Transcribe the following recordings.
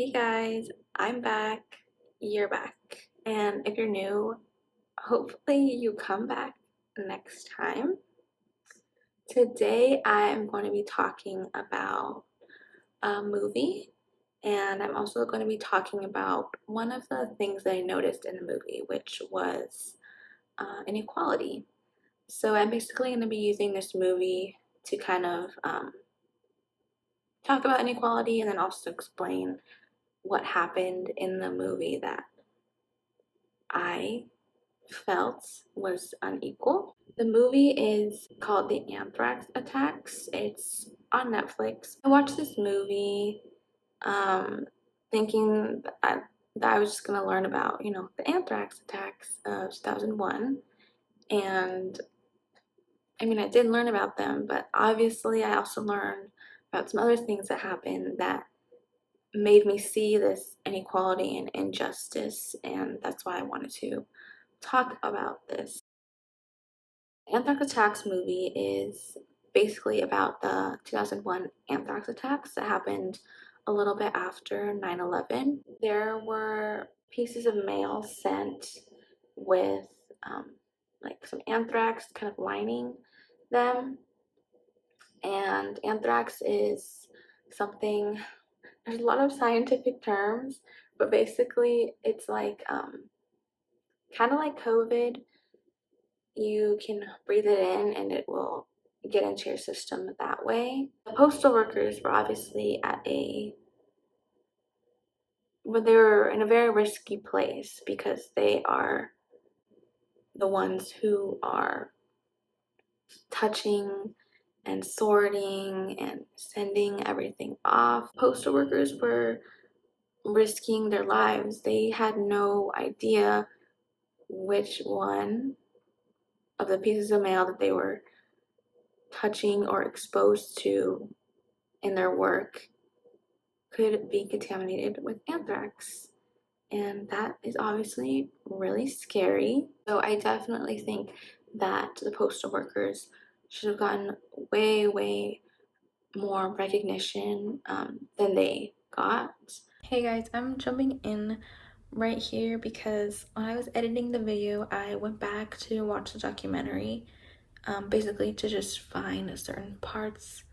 Hey guys, I'm back. You're back. And if you're new, hopefully you come back next time. Today I'm going to be talking about a movie, and I'm also going to be talking about one of the things that I noticed in the movie, which was inequality. So I'm basically going to be using this movie to kind of talk about inequality and then also explain what happened in the movie that I felt was unequal. The movie is called The Anthrax Attacks. It's on Netflix. I watched this movie thinking that I was just going to learn about, the anthrax attacks of 2001. And I mean, I did learn about them, but obviously I also learned about some other things that happened that made me see this inequality and injustice. And that's why I wanted to talk about this. Anthrax Attacks movie is basically about the 2001 anthrax attacks that happened a little bit after 9/11. There were pieces of mail sent with like some anthrax kind of lining them. And anthrax is something, there's a lot of scientific terms, but basically it's like kind of like COVID. You can breathe it in and it will get into your system that way. The postal workers were obviously they were in a very risky place because they are the ones who are touching and sorting and sending everything off. Postal workers were risking their lives. They had no idea which one of the pieces of mail that they were touching or exposed to in their work could be contaminated with anthrax. And that is obviously really scary. So I definitely think that the postal workers should have gotten way, way more recognition than they got. Hey guys, I'm jumping in right here because when I was editing the video, I went back to watch the documentary, basically to just find certain parts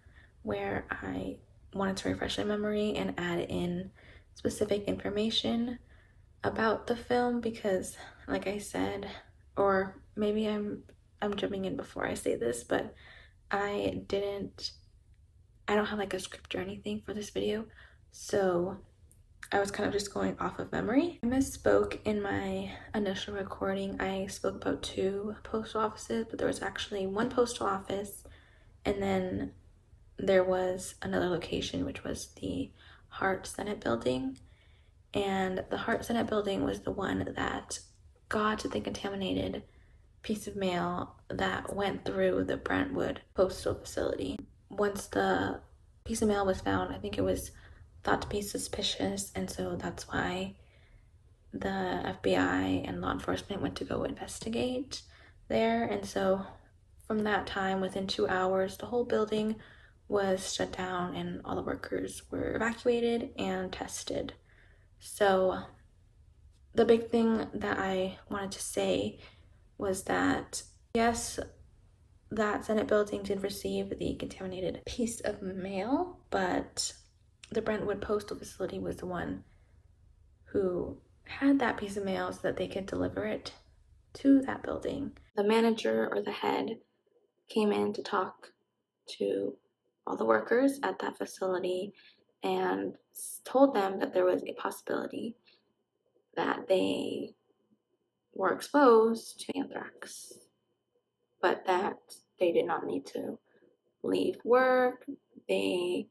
where I wanted to refresh my memory and add in specific information about the film because, like I said, or maybe I'm jumping in before I say this, but I don't have like a script or anything for this video, so I was kind of just going off of memory. I misspoke in my initial recording. I spoke about two postal offices, but there was actually one postal office, and then there was another location, which was the Hart Senate building. And the Hart Senate building was the one that got the contaminated piece of mail that went through the Brentwood postal facility. Once the piece of mail was found, I think it was thought to be suspicious, and so that's why the FBI and law enforcement went to go investigate there. And so from that time, within 2 hours, the whole building was shut down and all the workers were evacuated and tested. So the big thing that I wanted to say was that, yes, that Senate building did receive the contaminated piece of mail, but the Brentwood postal facility was the one who had that piece of mail so that they could deliver it to that building. The manager or the head came in to talk to all the workers at that facility and told them that there was a possibility that they were exposed to anthrax, but that they did not need to leave work. They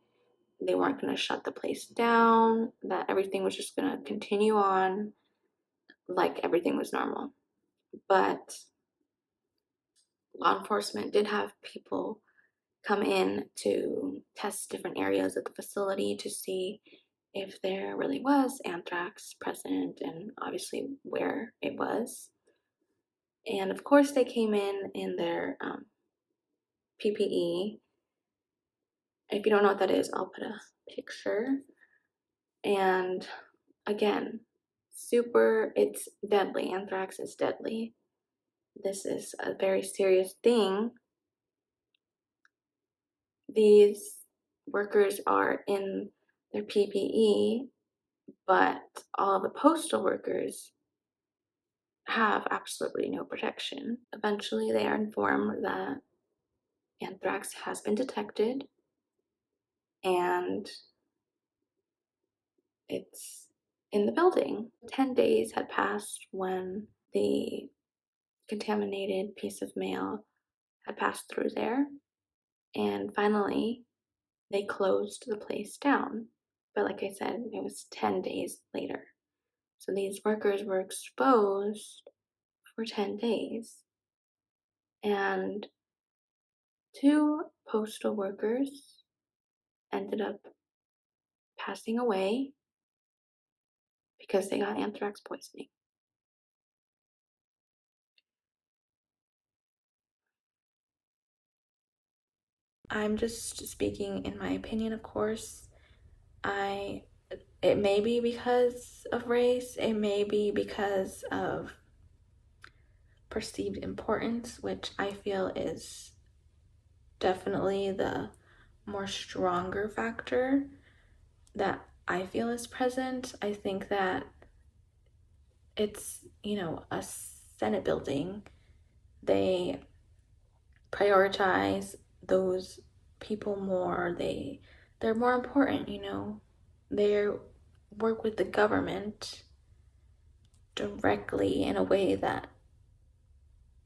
weren't going to shut the place down, that everything was just going to continue on like everything was normal. But law enforcement did have people come in to test different areas of the facility to see if there really was anthrax present and obviously where it was. And of course, they came in their PPE. If you don't know what that is, I'll put a picture. And again, it's deadly. Anthrax is deadly. This is a very serious thing. These workers are in their PPE, but all the postal workers have absolutely no protection. Eventually, they are informed that anthrax has been detected and it's in the building. 10 days had passed when the contaminated piece of mail had passed through there, and finally, they closed the place down. But like I said, it was 10 days later. So these workers were exposed for 10 days. And two postal workers ended up passing away because they got anthrax poisoning. I'm just speaking in my opinion, of course. It may be because of race, it may be because of perceived importance, which I feel is definitely the more stronger factor that I feel is present. I think that it's, a Senate building. They prioritize those people more. They're more important, They work with the government directly in a way that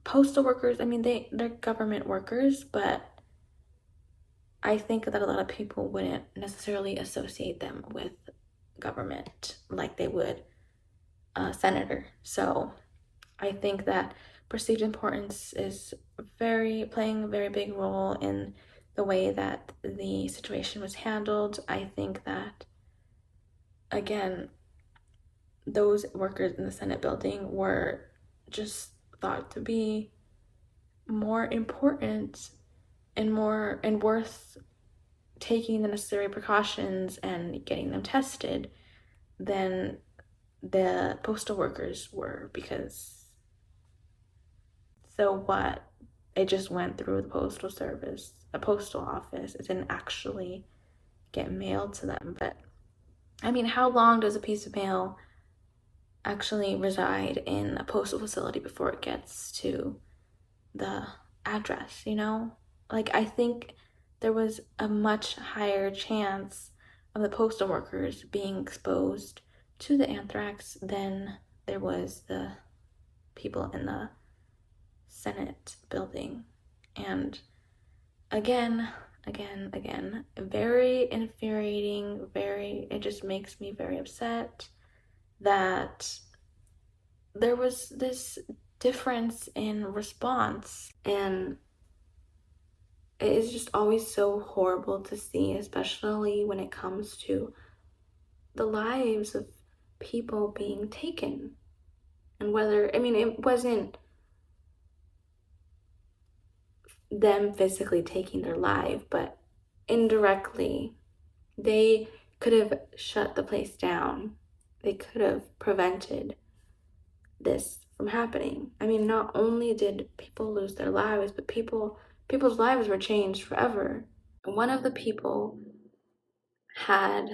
postal workers, I mean, they're government workers, but I think that a lot of people wouldn't necessarily associate them with government like they would a senator. So I think that perceived importance is playing a very big role in the way that the situation was handled. I think that, again, those workers in the Senate building were just thought to be more important and worth taking the necessary precautions and getting them tested than the postal workers were, because so what? It just went through the postal service, a postal office. It didn't actually get mailed to them. But I mean, how long does a piece of mail actually reside in a postal facility before it gets to the address, Like, I think there was a much higher chance of the postal workers being exposed to the anthrax than there was the people in the Senate building. And again, very infuriating, it just makes me very upset that there was this difference in response. And it is just always so horrible to see, especially when it comes to the lives of people being taken. And whether, I mean, it wasn't them physically taking their life, but indirectly, they could have shut the place down. They could have prevented this from happening. I mean, not only did people lose their lives, but people's lives were changed forever. One of the people had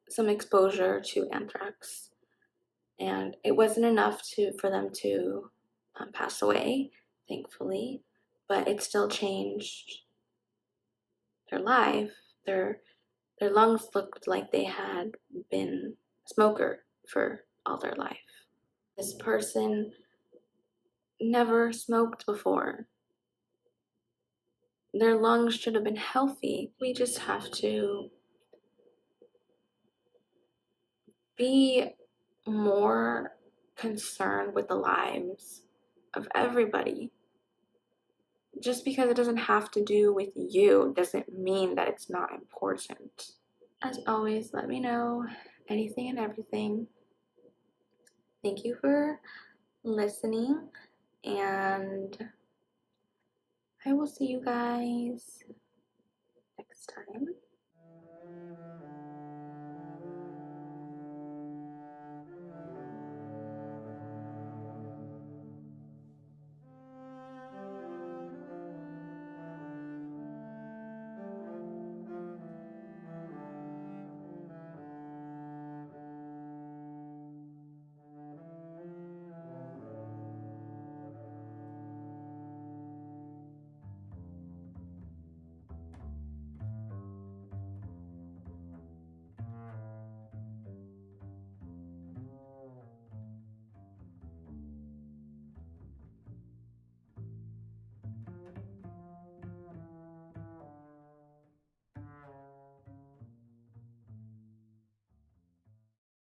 some exposure to anthrax, and it wasn't enough for them to pass away, thankfully, but it still changed their life. Their lungs looked like they had been a smoker for all their life. This person never smoked before. Their lungs should have been healthy. We just have to be more concerned with the lives of everybody. Just because it doesn't have to do with you doesn't mean that it's not important. As always, let me know anything and everything. Thank you for listening, and I will see you guys next time.